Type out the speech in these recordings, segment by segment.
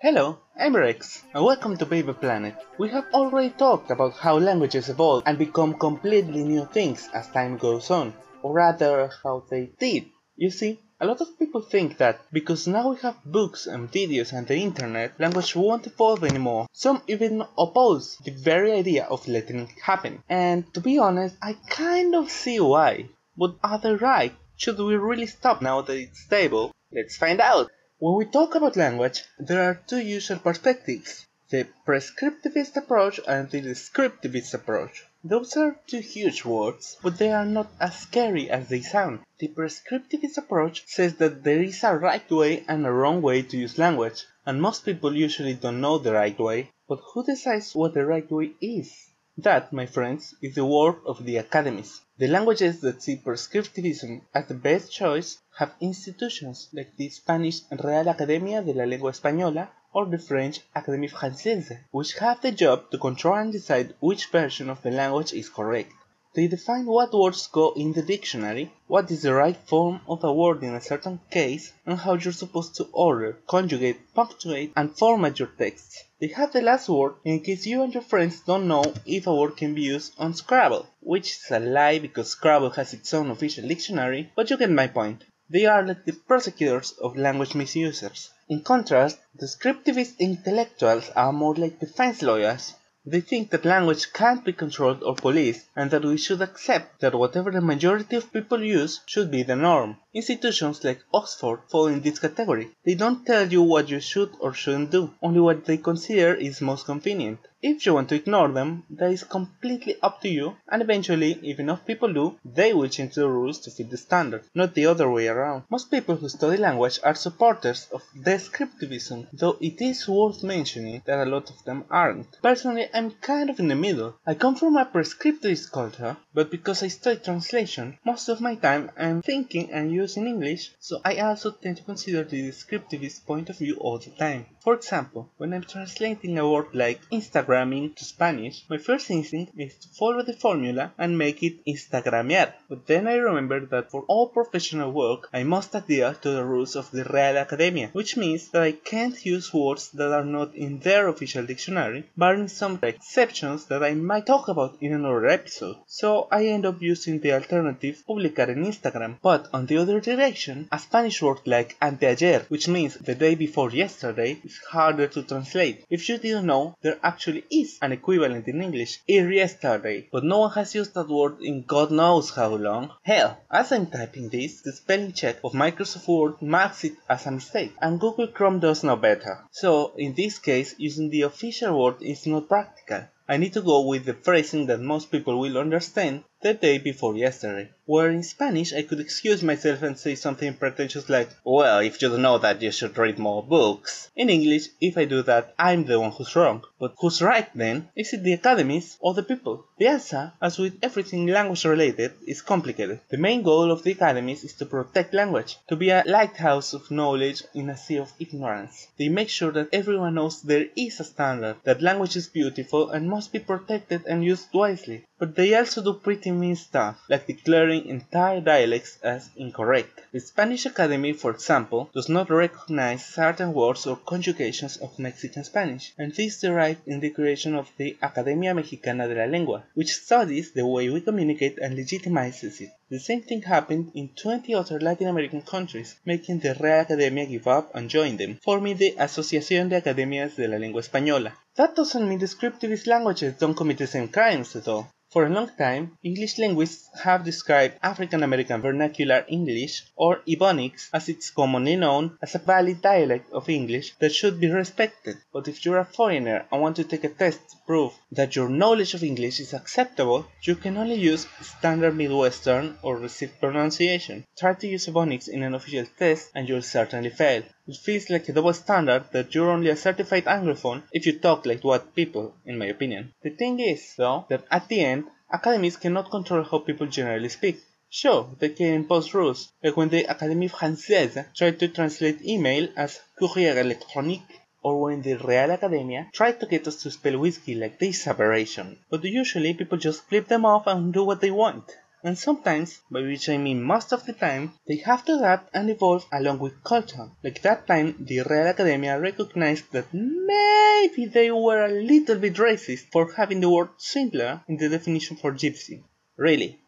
Hello, I'm Rex, and welcome to Babel Planet. We have already talked about how languages evolve and become completely new things as time goes on, or rather, how they did. You see, a lot of people think that because now we have books and videos and the internet, language won't evolve anymore. Some even oppose the very idea of letting it happen. And to be honest, I kind of see why. But are they right? Should we really stop now that it's stable? Let's find out! When we talk about language, there are two usual perspectives, the prescriptivist approach and the descriptivist approach. Those are two huge words, but they are not as scary as they sound. The prescriptivist approach says that there is a right way and a wrong way to use language, and most people usually don't know the right way, but who decides what the right way is? That, my friends, is the work of the academies. The languages that see prescriptivism as the best choice have institutions like the Spanish Real Academia de la Lengua Española or the French Académie Française, which have the job to control and decide which version of the language is correct. They define what words go in the dictionary, what is the right form of a word in a certain case, and how you're supposed to order, conjugate, punctuate, and format your texts. They have the last word in case you and your friends don't know if a word can be used on Scrabble, which is a lie because Scrabble has its own official dictionary, but you get my point. They are like the prosecutors of language misusers. In contrast, descriptivist intellectuals are more like defense lawyers. They think that language can't be controlled or policed, and that we should accept that whatever the majority of people use should be the norm. Institutions like Oxford fall in this category. They don't tell you what you should or shouldn't do, only what they consider is most convenient. If you want to ignore them, that is completely up to you, and eventually, if enough people do, they will change the rules to fit the standard, not the other way around. Most people who study language are supporters of descriptivism, though it is worth mentioning that a lot of them aren't. Personally, I'm kind of in the middle. I come from a prescriptivist culture, but because I study translation, most of my time I'm thinking and using English, so I also tend to consider the descriptivist point of view all the time. For example, when I'm translating a word like Instagramming to Spanish, my first instinct is to follow the formula and make it Instagramear. But then I remember that for all professional work, I must adhere to the rules of the Real Academia, which means that I can't use words that are not in their official dictionary, barring some exceptions that I might talk about in another episode. So I end up using the alternative publicar en Instagram. But on the other direction, a Spanish word like anteayer, which means the day before yesterday, is harder to translate. If you didn't know, there actually is an equivalent in English, yesterday, but no one has used that word in God knows how long. Hell, as I'm typing this, the spelling check of Microsoft Word marks it as a mistake, and Google Chrome does no better. So, in this case, using the official word is not practical. I need to go with the phrasing that most people will understand, the day before yesterday. Where in Spanish I could excuse myself and say something pretentious like, well, if you don't know that you should read more books. In English, if I do that, I'm the one who's wrong. But who's right then? Is it the academies or the people? The answer, as with everything language related, is complicated. The main goal of the academies is to protect language, to be a lighthouse of knowledge in a sea of ignorance. They make sure that everyone knows there is a standard, that language is beautiful and must be protected and used wisely. But they also do pretty mean stuff, like declaring entire dialects as incorrect. The Spanish Academy, for example, does not recognize certain words or conjugations of Mexican Spanish, and this derived in the creation of the Academia Mexicana de la Lengua, which studies the way we communicate and legitimizes it. The same thing happened in 20 other Latin American countries, making the Real Academia give up and join them, forming the Asociación de Academias de la Lengua Española. That doesn't mean descriptivist languages don't commit the same crimes at all. For a long time, English linguists have described African American Vernacular English, or Ebonics, as it's commonly known, as a valid dialect of English that should be respected. But if you're a foreigner and want to take a test to prove that your knowledge of English is acceptable, you can only use standard Midwestern or received pronunciation. Try to use Ebonics in an official test and you'll certainly fail. It feels like a double standard that you're only a certified Anglophone if you talk like white people, in my opinion. The thing is, though, that at the end, academies cannot control how people generally speak. Sure, they can impose rules, like when the Académie Française tried to translate email as courrier électronique, or when the Real Academia tried to get us to spell whiskey like this aberration. But usually people just flip them off and do what they want. And sometimes, by which I mean most of the time, they have to adapt and evolve along with culture. Like that time, the Real Academia recognized that maybe they were a little bit racist for having the word swindler in the definition for gypsy. Really?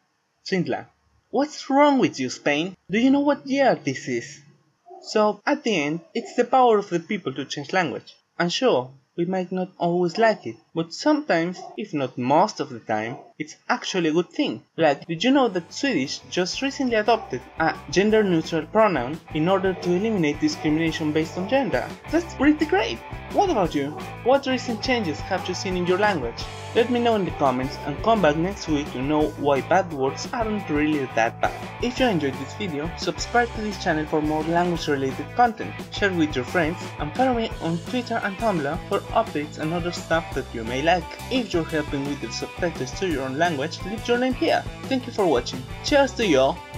Swindler? What's wrong with you, Spain? Do you know what year this is? So, at the end, it's the power of the people to change language. And sure, we might not always like it, but sometimes, if not most of the time, it's actually a good thing. Like, did you know that Swedish just recently adopted a gender-neutral pronoun in order to eliminate discrimination based on gender? That's pretty great! What about you? What recent changes have you seen in your language? Let me know in the comments and come back next week to know why bad words aren't really that bad. If you enjoyed this video, subscribe to this channel for more language related content, share with your friends, and follow me on Twitter and Tumblr for updates and other stuff that you may like. If you're helping with the subtitles to your own language, leave your name here. Thank you for watching. Cheers to you all!